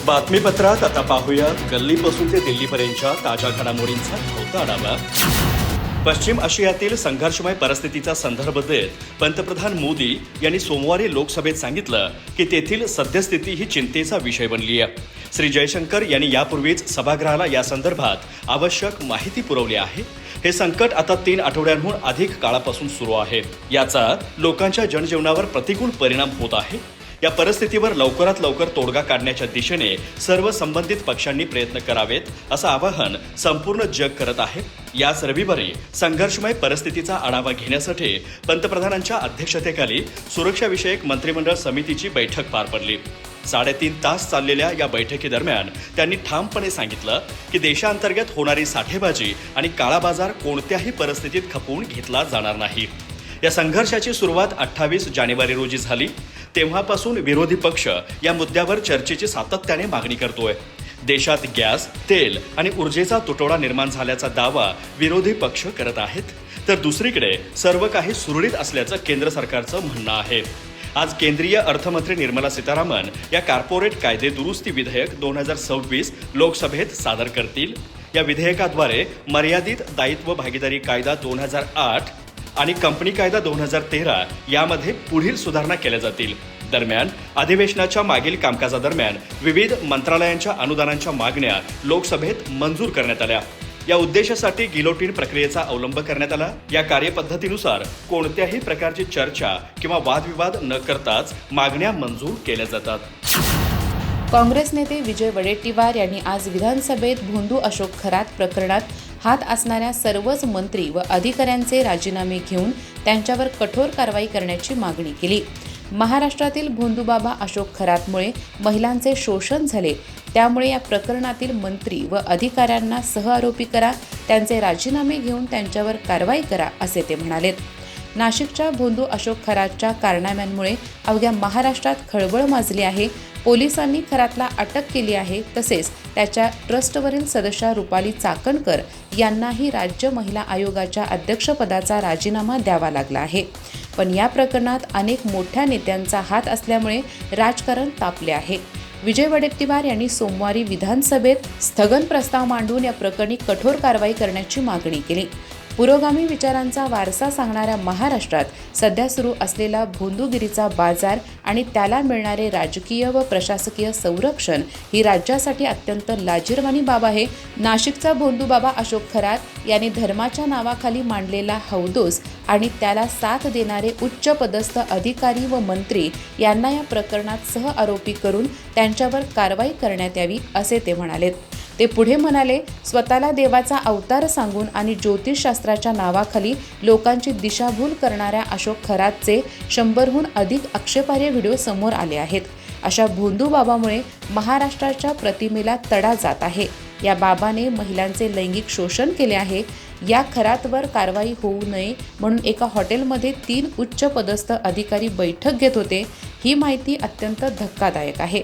बातमीपत्रात आता पाहूयात गल्लीपासून ते दिल्लीपर्यंतच्या ताज्या घडामोडींचा धावता आढावा। पश्चिम आशियातील संघर्षमय परिस्थितीचा संदर्भ देत पंतप्रधान मोदी यांनी सोमवारी लोकसभेत सांगितलं की तेथील सद्यस्थिती ही चिंतेचा विषय बनली आहे। श्री जयशंकर यांनी यापूर्वीच सभागृहाला या संदर्भात आवश्यक माहिती पुरवली आहे। हे संकट आता 3 आठवड्यांहून अधिक काळापासून सुरू आहे। याचा लोकांच्या जनजीवनावर प्रतिकूल परिणाम होत आहे। या परिस्थितीवर लवकरात लवकर तोडगा काढण्याच्या दिशेने सर्व संबंधित पक्षांनी प्रयत्न करावेत असं आवाहन संपूर्ण जग करत आहे। याच रविवारी संघर्षमय परिस्थितीचा आढावा घेण्यासाठी पंतप्रधानांच्या अध्यक्षतेखाली सुरक्षाविषयक मंत्रिमंडळ समितीची बैठक पार पडली। 3.5 तास चाललेल्या या बैठकीदरम्यान त्यांनी ठामपणे सांगितलं की देशांतर्गत होणारी साठेबाजी आणि काळा बाजार कोणत्याही परिस्थितीत खपवून घेतला जाणार नाही। या संघर्षाची सुरुवात 28 जानेवारी रोजी झाली। तेव्हापासून विरोधी पक्ष या मुद्द्यावर चर्चेची सातत्याने मागणी करतोय। देशात गॅस, तेल आणि ऊर्जेचा तुटवडा निर्माण झाल्याचा दावा विरोधी पक्ष करत आहेत, तर दुसरीकडे सर्व काही सुरळीत असल्याचं केंद्र सरकारचं म्हणणं आहे। आज केंद्रीय अर्थमंत्री निर्मला सीतारामन या कॉर्पोरेट कायदे दुरुस्ती विधेयक 2026 लोकसभेत सादर करतील। या विधेयकाद्वारे मर्यादित दायित्व भागीदारी कायदा 2008 आणि कंपनी कायदा 2013 यामध्ये पुढील सुधारणा केल्या जातील। दरम्यान अधिवेशनाच्या मागील कामकाजादरम्यान विविध मंत्रालयांच्या अनुदानांच्या मागण्या लोकसभेत मंजूर करण्यात आल्या। या उद्देशासाठी गिलोटीन प्रक्रियेचा अवलंब करण्यात आला। या कार्यपद्धतीनुसार कोणत्याही प्रकारची चर्चा किंवा वादविवाद न करताच मागण्या मंजूर केल्या जातात। काँग्रेस नेते विजय वडेट्टीवार यांनी आज विधानसभेत भोंदू अशोक खरात प्रकरणात हात असणाऱ्या सर्वच मंत्री व अधिकाऱ्यांचे राजीनामे घेऊन त्यांच्यावर कठोर कारवाई करण्याची मागणी केली। महाराष्ट्रातील भोंदूबाबा अशोक खरातमुळे महिलांचे शोषण झाले, त्यामुळे या प्रकरणातील मंत्री व अधिकाऱ्यांना सहआरोपी करा, त्यांचे राजीनामे घेऊन त्यांच्यावर कारवाई करा, असे ते म्हणालेत। नाशिकच्या भोंदू अशोक खरातच्या कारनाम्यांमुळे अवघ्या महाराष्ट्रात खळबळ माजली आहे। पोलिसांनी खरातला अटक केली आहे, तसेच त्याच्या ट्रस्टवरील सदस्या रुपाली चाकणकर यांनाही राज्य महिला आयोगाच्या अध्यक्षपदाचा राजीनामा द्यावा लागला आहे। पण या प्रकरणात अनेक मोठ्या नेत्यांचा हात असल्यामुळे राजकारण तापले आहे। विजय वडेट्टीवार यांनी सोमवारी विधानसभेत स्थगन प्रस्ताव मांडून या प्रकरणी कठोर कारवाई करण्याची मागणी केली। पुरोगामी विचारांचा वारसा सांगणाऱ्या महाराष्ट्रात सध्या सुरू असलेला भोंदूगिरीचा बाजार आणि त्याला मिळणारे राजकीय व प्रशासकीय संरक्षण ही राज्यासाठी अत्यंत लाजिरवाणी बाब आहे। नाशिकचा भोंदूबाबा अशोक खरात यांनी धर्माच्या नावाखाली मांडलेला हौदोस आणि त्याला साथ देणारे उच्च पदस्थ अधिकारी व मंत्री यांना या प्रकरणात सहआरोपी करून त्यांच्यावर कारवाई करण्यात यावी, असे ते म्हणालेत। ते पुढे म्हणाले, स्वतःला देवाचा अवतार सांगून आणि ज्योतिषशास्त्राच्या नावाखाली लोकांची दिशाभूल करणाऱ्या अशोक खरातचे 100हून अधिक आक्षेपार्ह व्हिडिओ समोर आले आहेत। अशा भोंदूबाबामुळे महाराष्ट्राच्या प्रतिमेला तडा जात आहे। या बाबाने महिलांचे लैंगिक शोषण केले आहे। या खरातवर कारवाई होऊ नये म्हणून एका हॉटेलमध्ये 3 उच्च पदस्थ अधिकारी बैठक घेत होते। ही माहिती अत्यंत धक्कादायक आहे।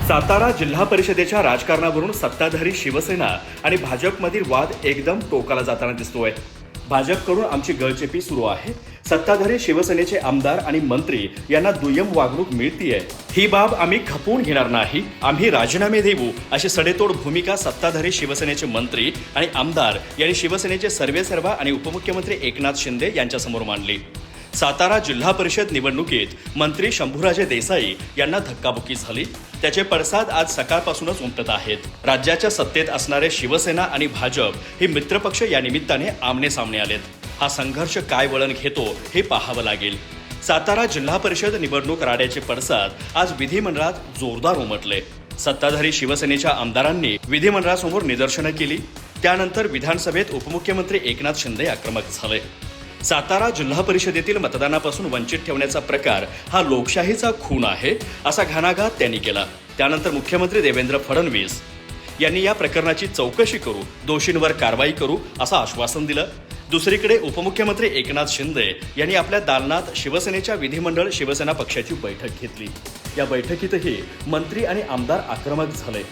सातारा जिल्हा परिषदेच्या राजकारणावरून सत्ताधारी शिवसेना आणि भाजपमधील वाद एकदम टोकाला जाताना दिसतोय। भाजपकडून आमची गळचेपी सुरू आहे। सत्ताधारी शिवसेनेचे आमदार आणि मंत्री यांना दुय्यम वागणूक मिळतीये, ही बाब आम्ही खपवून घेणार नाही, आम्ही राजीनामे देऊ, अशी सडेतोड भूमिका सत्ताधारी शिवसेनेचे मंत्री आणि आमदार यांनी शिवसेनेचे सर्वेसर्वा आणि उपमुख्यमंत्री एकनाथ शिंदे यांच्यासमोर मांडली। सातारा जिल्हा परिषद निवडणुकीत मंत्री शंभूराजे देसाई यांना धक्काबुक्की झाली। त्याचे पडसाद आज सकाळपासूनच उमटत आहेत। राज्याच्या सत्तेत असणारे शिवसेना आणि भाजप हे मित्रपक्ष या निमित्ताने आमने सामने आलेत। हा संघर्ष काय वळण घेतो हे पाहावं लागेल। सातारा जिल्हा परिषद निवडणूक राड्याचे पडसाद आज विधिमंडळात जोरदार उमटले। सत्ताधारी शिवसेनेच्या आमदारांनी विधिमंडळासमोर निदर्शनं केली। त्यानंतर विधानसभेत उपमुख्यमंत्री एकनाथ शिंदे आक्रमक झाले। सातारा जिल्हा परिषदेतील मतदानापासून वंचित ठेवण्याचा प्रकार हा लोकशाहीचा खून आहे, असा घणाघात त्यांनी केला। त्यानंतर मुख्यमंत्री देवेंद्र फडणवीस यांनी या प्रकरणाची चौकशी करू, दोषींवर कारवाई करू, असं आश्वासन दिलं। दुसरीकडे उपमुख्यमंत्री एकनाथ शिंदे यांनी आपल्या दालनात शिवसेनेच्या विधिमंडळ शिवसेना पक्षाची बैठक घेतली। या बैठकीतही मंत्री आणि आमदार आक्रमक झाले।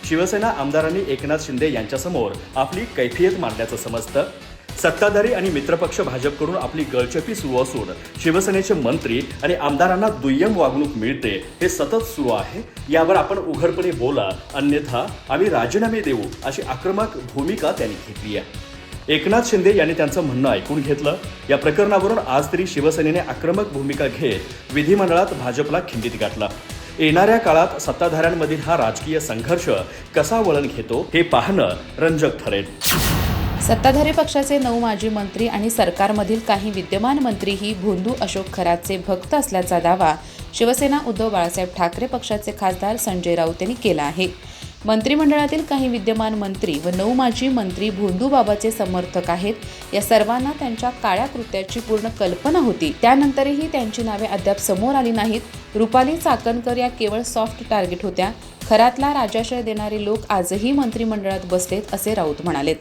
शिवसेना आमदारांनी एकनाथ शिंदे यांच्यासमोर आपली कैफियत मांडल्याचं समजतं। सत्ताधारी आणि मित्रपक्ष भाजपकडून आपली गळचेपी सुरू असून शिवसेनेचे मंत्री आणि आमदारांना दुय्यम वागणूक मिळते हे सतत सुरू आहे. यावर आपण उघडपणे बोला, अन्यथा आम्ही राजीनामे देऊ अशी आक्रमक भूमिका त्यांनी घेतली आहे. एकनाथ शिंदे यांनी त्यांचं म्हणणं ऐकून घेतलं. या प्रकरणावरून आज तरी शिवसेनेने आक्रमक भूमिका घेत विधिमंडळात भाजपला खिंडीत गाठला. येणाऱ्या काळात सत्ताधाऱ्यांमधील हा राजकीय संघर्ष कसा वळण घेतो हे पाहणं रंजक ठरेल. सत्ताधारी पक्षाचे 9 माजी मंत्री आणि सरकारमधील काही विद्यमान मंत्रीही भोंदू अशोक खरातचे भक्त असल्याचा दावा शिवसेना उद्धव बाळासाहेब ठाकरे पक्षाचे खासदार संजय राऊत यांनी केला आहे. मंत्रिमंडळातील काही विद्यमान मंत्री व 9 माजी मंत्री भोंदू बाबाचे समर्थक आहेत. या सर्वांना त्यांच्या काळ्या कृत्याची पूर्ण कल्पना होती. त्यानंतरही त्यांची नावे अद्याप समोर आली नाहीत. रुपाली चाकणकर या केवळ सॉफ्ट टार्गेट होत्या. खरातला राजाश्रय देणारे लोक आजही मंत्रिमंडळात बसलेत असे राऊत म्हणालेत.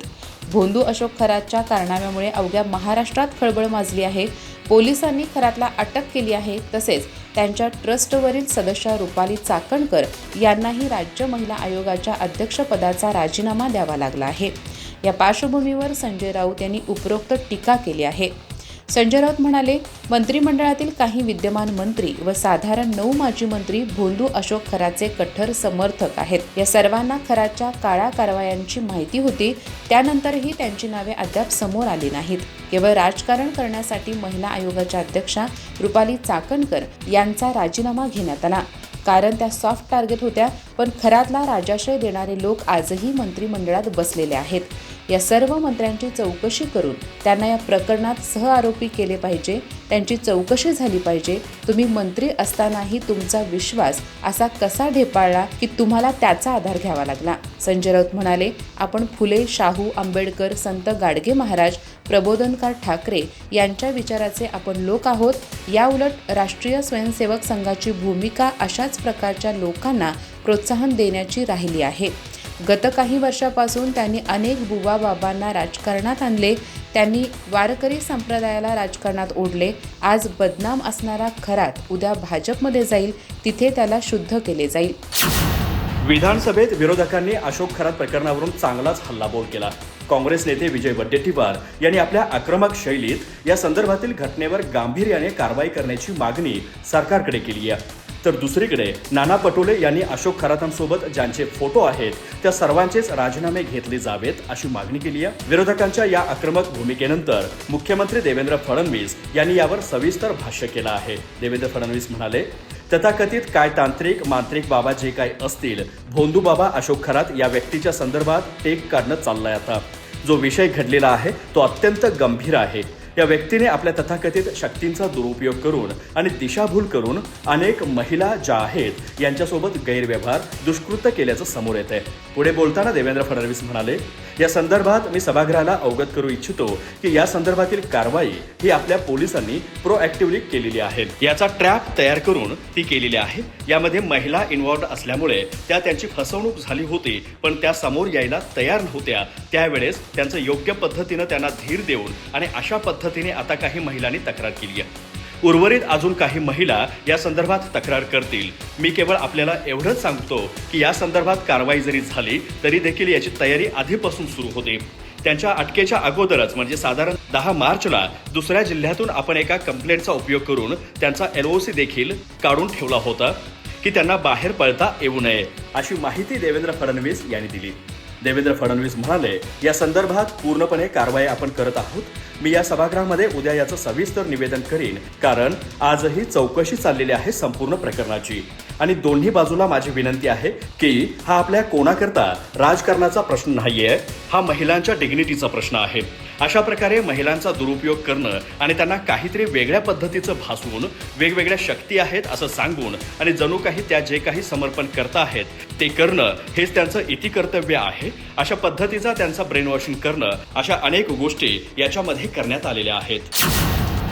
भोंदू अशोक खरातच्या कारनाम्यामुळे अवघ्या महाराष्ट्रात खळबळ माजली आहे. पोलिसांनी खरातला अटक केली आहे. तसेच त्यांच्या ट्रस्टवरील सदस्य रुपाली चाकणकर यांनाही राज्य महिला आयोगाच्या अध्यक्षपदाचा राजीनामा द्यावा लागला आहे. या पार्श्वभूमीवर संजय राऊत यांनी उपरोक्त टीका केली आहे. संजय राऊत म्हणाले, मंत्रिमंडळातील काही विद्यमान मंत्री व साधारण 9 माजी मंत्री भोंदू अशोक खरातचे कट्टर समर्थक आहेत. या सर्वांना खरातच्या काळ्या कारवायांची माहिती होती. त्यानंतरही त्यांची नावे अद्याप समोर आली नाहीत. केवळ राजकारण करण्यासाठी महिला आयोगाच्या अध्यक्षा रुपाली चाकणकर यांचा राजीनामा घेण्यात आला. कारण त्या सॉफ्ट टार्गेट होत्या. पण खरातला राजाश्रय देणारे लोक आजही मंत्रिमंडळात बसलेले आहेत. या सर्व मंत्र्यांची चौकशी करून त्यांना या प्रकरणात सहआरोपी केले पाहिजे. त्यांची चौकशी झाली पाहिजे. तुम्ही मंत्री असतानाही तुमचा विश्वास असा कसा ढेपाळला की तुम्हाला त्याचा आधार घ्यावा लागला. संजय राऊत म्हणाले, आपण फुले, शाहू, आंबेडकर, संत गाडगे महाराज, प्रबोधनकार ठाकरे यांच्या विचाराचे आपण लोक आहोत. याउलट राष्ट्रीय स्वयंसेवक संघाची भूमिका अशाच प्रकारच्या लोकांना प्रोत्साहन देण्याची राहिली आहे. गत काही वर्षापासून त्यांनी अनेक बुवा बाबांना राजकारणात आणले. त्यांनी वारकरी संप्रदायाला राजकारणात ओढले. आज बदनाम असणारा खरात उद्या भाजपमध्ये जाईल. तिथे त्याला शुद्ध केले जाईल. विधानसभेत विरोधकांनी अशोक खरात प्रकरणावरून चांगलाच हल्लाबोल केला. काँग्रेस नेते विजय वडेट्टीवार यांनी आपल्या आक्रमक शैलीत या संदर्भातील घटनेवर गांभीर्याने कारवाई करण्याची मागणी सरकारकडे केली आहे. तर दुसरीकडे नाना पटोले यांनी अशोक खरातांसोबत ज्यांचे फोटो आहेत त्या सर्वांचेच राजीनामे घेतले जावेत अशी मागणी केली आहे. विरोधकांच्या या आक्रमक भूमिकेनंतर मुख्यमंत्री देवेंद्र फडणवीस यांनी यावर सविस्तर भाष्य केलं आहे. देवेंद्र फडणवीस म्हणाले, तथाकथित काय तांत्रिक मांत्रिक बाबा जे काय असतील, भोंदू बाबा अशोक खरात या व्यक्तीच्या संदर्भात टेक काढणं चाललंय. आता जो विषय घडलेला आहे तो अत्यंत गंभीर आहे. या व्यक्तीने आपल्या तथाकथित शक्तींचा दुरुपयोग करून आणि दिशाभूल करून अनेक महिला ज्या आहेत यांच्यासोबत गैरव्यवहार, दुष्कृत्य केल्याचं समोर येत आहे. पुढे बोलताना देवेंद्र फडणवीस म्हणाले, या संदर्भात मी सभागृहाला अवगत करू इच्छितो की या संदर्भातील कारवाई ही आपल्या पोलिसांनी प्रोएक्टिव्हली केलेली आहे. याचा ट्रॅप तयार करून ती केलेली आहे. यामध्ये महिला इन्व्हॉल्ड असल्यामुळे त्यांची फसवणूक झाली होती. पण त्या समोर यायला तयार नव्हत्या. त्यावेळेस त्यांचं योग्य पद्धतीनं त्यांना धीर देऊन आणि अशा पद्धतीने आता काही महिलांनी तक्रार केली आहे. उर्वरित अजून काही महिला या संदर्भात तक्रार करतील. मी केवळ आपल्याला एवढंच सांगतो की या संदर्भात कारवाई जरी झाली तरी देखील याची तयारी आधीपासून सुरू होती. त्यांच्या अटकेच्या अगोदरच म्हणजे साधारण 10 मार्चला दुसऱ्या जिल्ह्यातून आपण एका कंप्लेंटचा उपयोग करून त्यांचा LOC देखील काढून ठेवला होता की त्यांना बाहेर पळता येऊ नये अशी माहिती देवेंद्र फडणवीस यांनी दिली. देवेंद्र फडणवीस म्हणाले, या संदर्भात पूर्णपणे कारवाई आपण करत आहोत. मी या सभागृहामध्ये उद्या याचं सविस्तर निवेदन करीन. कारण आजही चौकशी चाललेली आहे संपूर्ण प्रकरणाची आणि दोन्ही बाजूला माझी विनंती आहे की हा आपल्या कोणाकरता राजकारणाचा प्रश्न नाहीये, हा महिलांच्या डिग्निटीचा प्रश्न आहे. अशा प्रकारे महिलांचा दुरुपयोग करणं आणि त्यांना काहीतरी वेगळ्या पद्धतीचं भासवून वेगवेगळ्या शक्ती आहेत असं सांगून आणि जणू काही त्या जे काही समर्पण करत आहेत ते करणं हेच त्यांचं इतिकर्तव्य आहे. अशा पद्धतीचा त्यांचा ब्रेन वॉशिंग करणं, अशा अनेक गोष्टी याच्यामध्ये करण्यात आलेल्या आहेत.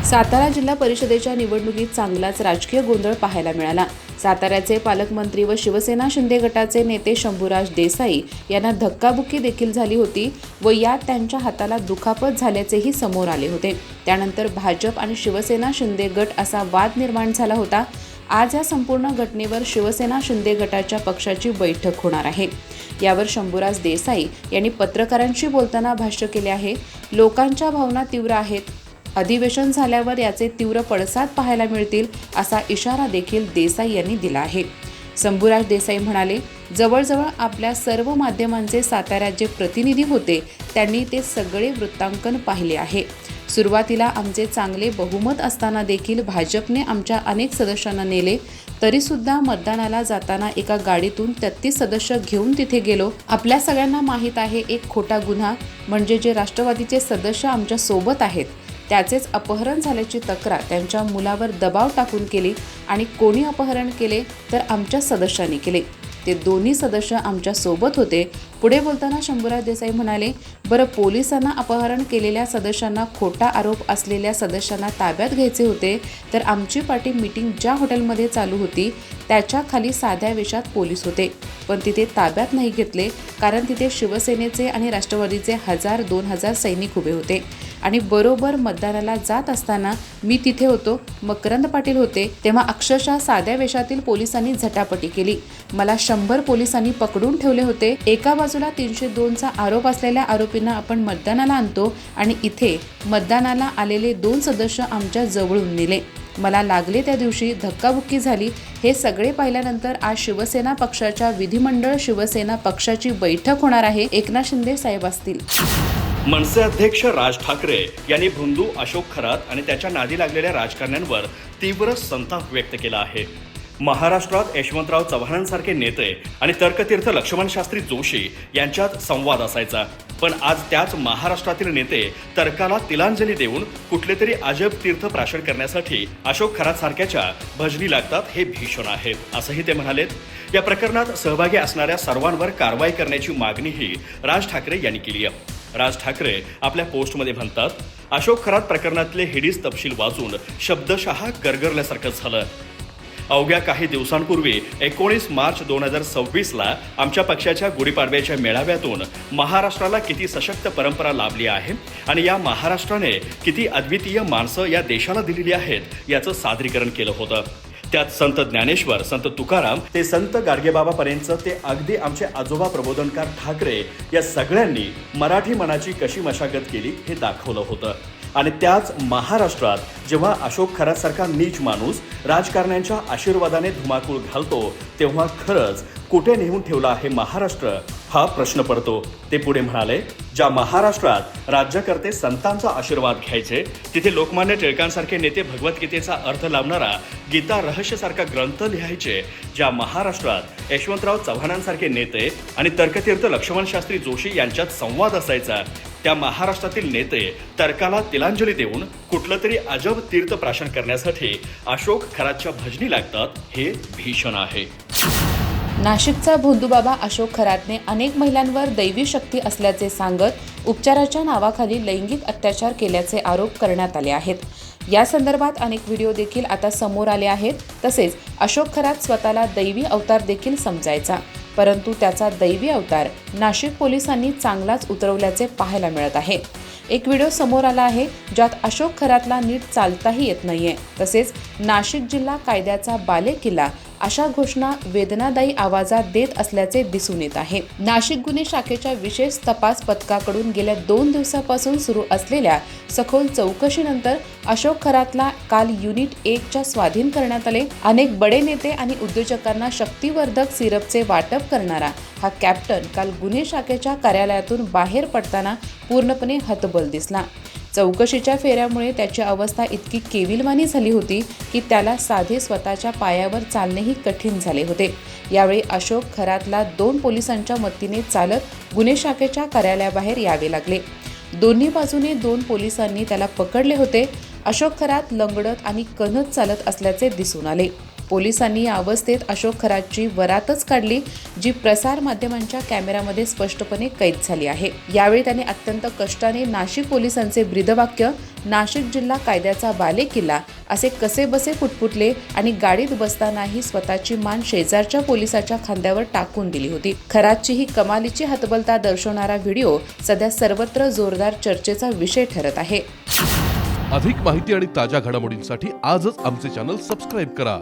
सातारा जिल्हा परिषदेच्या निवडणुकीत चांगलाच राजकीय गोंधळ पाहायला मिळाला. साताऱ्याचे पालकमंत्री व शिवसेना शिंदे गटाचे नेते शंभूराज देसाई यांना धक्काबुक्की देखील झाली होती व यात त्यांच्या हाताला दुखापत झाल्याचेही समोर आले होते. त्यानंतर भाजप आणि शिवसेना शिंदे गट असा वाद निर्माण झाला होता. आज या संपूर्ण घटनेवर शिवसेना शिंदे गटाच्या पक्षाची बैठक होणार आहे। यावर शंभूराज देसाई यांनी पत्रकारांशी बोलताना भाष्य केले आहे। लोकांच्या भावना तीव्र आहेत, अधिवेशन झाल्यावर याचे तीव्र पडसाद पाहायला मिळतील असा इशारा देखील देसाई यांनी दिला आहे। शंभूराज देसाई म्हणाले, जवळजवळ आपल्या सर्व माध्यमांचे साताऱ्यात जे प्रतिनिधी होते त्यांनी ते सगळे वृत्तांकन पाहिले आहे। सुरुवातीला आमचे चांगले बहुमत असताना देखील भाजपने आमच्या अनेक सदस्यांना नेले, तरीसुद्धा मतदानाला जाताना एका गाडीतून 33 सदस्य घेऊन तिथे गेलो। आपल्या सगळ्यांना माहीत आहे, एक खोटा गुन्हा म्हणजे जे राष्ट्रवादीचे सदस्य आमच्या सोबत आहेत त्याचेच अपहरण झाल्याची तक्रार त्यांच्या मुलावर दबाव टाकून केली आणि कोणी अपहरण केले तर आमच्या सदस्यांनी केले। ते दोन्ही सदस्य आमच्या सोबत होते। पुढे बोलताना शंभूराज देसाई म्हणाले, बरं पोलिसांना अपहरण केलेल्या सदस्यांना खोटा आरोप असलेल्या सदस्यांना ताब्यात घ्यायचे होते तर आमची पार्टी मीटिंग ज्या हॉटेलमध्ये चालू होती त्याच्या खाली साध्या वेशात पोलीस होते, पण तिथे ताब्यात नाही घेतले कारण तिथे शिवसेनेचे आणि राष्ट्रवादीचे 1000-2000 सैनिक उभे होते आणि बरोबर मतदानाला जात असताना मी तिथे होतो, मकरंद पाटील होते, तेव्हा अक्षरशः साध्या वेशातील पोलिसांनी झटापटी केली। मला 100 पोलिसांनी पकडून ठेवले होते। एका बाजूला 302चा आरोप असलेल्या आरोपींना आपण मतदानाला आणतो आणि इथे मतदानाला आलेले 2 सदस्य आमच्या जवळून नेले। मला लागले त्या दिवशी धक्काबुक्की झाली। हे सगळे पाहिल्यानंतर आज शिवसेना पक्षाच्या विधिमंडळ शिवसेना पक्षाची बैठक होणार आहे। एकनाथ शिंदे साहेब असतील। मनसे अध्यक्ष राज ठाकरे यांनी भोंदू अशोक खरात आणि त्याच्या नादी लागलेल्या राजकारण्यांवर तीव्र संताप व्यक्त केला आहे। महाराष्ट्रात यशवंतराव चव्हाणांसारखे नेते आणि तर्कतीर्थ लक्ष्मण शास्त्री जोशी यांच्यात संवाद असायचा, पण आज त्याच महाराष्ट्रातील नेते तर्काला तिलांजली देऊन कुठले तरी अजब तीर्थ प्राशन करण्यासाठी अशोक खरात सारख्याच्या भजनी लागतात, हे भीषण आहे असंही ते म्हणालेत। या प्रकरणात सहभागी असणाऱ्या सर्वांवर कारवाई करण्याची मागणीही राज ठाकरे यांनी केली आहे। राज ठाकरे आपल्या पोस्टमध्ये म्हणतात, अशोक खरात प्रकरणातले हिडीस तपशील वाचून शब्दशः गरगरल्यासारखं झालं। अवघ्या काही दिवसांपूर्वी 19 मार्च 2026ला आमच्या पक्षाच्या गुढीपाडव्याच्या मेळाव्यातून महाराष्ट्राला किती सशक्त परंपरा लाभली आहे आणि या महाराष्ट्राने किती अद्वितीय माणसं या देशाला दिलेली आहेत याचं सादरीकरण केलं होतं। त्यात संत ज्ञानेश्वर, संत तुकाराम ते संत गाडगेबाबापर्यंत ते अगदी आमचे आजोबा प्रबोधनकार ठाकरे या सगळ्यांनी मराठी मनाची कशी मशागत केली हे दाखवलं होतं। आणि त्याच महाराष्ट्रात जेव्हा अशोक खरातसारखा नीच माणूस राजकारण्यांच्या आशीर्वादाने धुमाकूळ घालतो तेव्हा खरंच कुठे नेऊन ठेवला आहे महाराष्ट्र हा प्रश्न पडतो। ते पुढे म्हणाले, ज्या महाराष्ट्रात राज्यकर्ते संतांचा आशीर्वाद घ्यायचे तिथे लोकमान्य टिळकांसारखे नेते भगवद्गीतेचा अर्थ लावणारा गीता रहस्यसारखा ग्रंथ लिहायचे, ज्या महाराष्ट्रात यशवंतराव चव्हाणांसारखे नेते आणि तर्कतीर्थ लक्ष्मण शास्त्री जोशी यांच्यात संवाद असायचा, त्या महाराष्ट्रातील नेते तर्काला तिलांजली देऊन कुठलं तरी अजब तीर्थ प्राशन करण्यासाठी अशोक खरातच्या भजनी लागतात, हे भीषण आहे। नाशिकचा भोंदूबाबा अशोक खरातने अनेक महिलांवर दैवी शक्ती असल्याचे सांगत उपचाराच्या नावाखाली लैंगिक अत्याचार केल्याचे आरोप करण्यात आले आहेत। या संदर्भात अनेक व्हिडिओ देखील आता समोर आले आहेत। तसेच अशोक खरात स्वतःला दैवी अवतार देखील समजायचा, परंतु त्याचा दैवी अवतार नाशिक पोलिसांनी चांगलाच उतरवल्याचे पाहायला मिळत आहे। एक व्हिडिओ समोर आला आहे ज्यात अशोक खरातला नीट चालताही येत नाहीये, तसेच नाशिक जिल्हा कायद्याचा बालेकिल्ला अशा घोषणा वेदनादायी आवाजात देत असल्याचे दिसून येत आहे। नाशिक गुन्हे शाखेच्या विशेष तपास पथकाकडून गेल्या 2 दिवसापासून सुरू असलेल्या सखोल चौकशीनंतर अशोक खरातला काल युनिट 1च्या स्वाधीन करण्यात आले। अनेक बडे नेते आणि उद्योजकांना शक्तिवर्धक सिरपचे वाटप करणारा हा कॅप्टन काल गुन्हे शाखेच्या कार्यालयातून बाहेर पडताना पूर्णपणे हतबल दिसला। चौकशीच्या फेऱ्यामुळे त्याची अवस्था इतकी केविलवाणी झाली होती की त्याला साधे स्वतःच्या पायावर चालणेही कठीण झाले होते। यावेळी अशोक खरातला 2 पोलिसांच्या मदतीने चालत गुन्हे शाखेच्या कार्यालयाबाहेर यावे लागले। दोन्ही बाजूने 2 पोलिसांनी त्याला पकडले होते। अशोक खरात लंगडत आणि कणत चालत असल्याचे दिसून आले। पोलिसांनी या अवस्थेत अशोक खरातची वरातच काढली, जी प्रसार माध्यमांच्या कॅमेऱ्यामध्ये स्पष्टपणे कैद झाली आहे। यावेळी त्याने अत्यंत कष्टाने नाशिक पोलिसांचे ब्रीदवाक्य नाशिक जिल्हा कायद्याचा बालेकिल्ला असे कसेबसे पुटपुटले आणि गाडीत बसतानाही स्वतःची मान शेजारच्या पोलिसाच्या खांद्यावर टाकून दिली होती। खरातची ही कमालीची हतबलता दर्शवणारा व्हिडिओ सध्या सर्वत्र जोरदार चर्चेचा विषय ठरत आहे। अधिक माहिती आणि ताज्या घडामोडींसाठी आजच आमचे चॅनल सबस्क्राइब करा।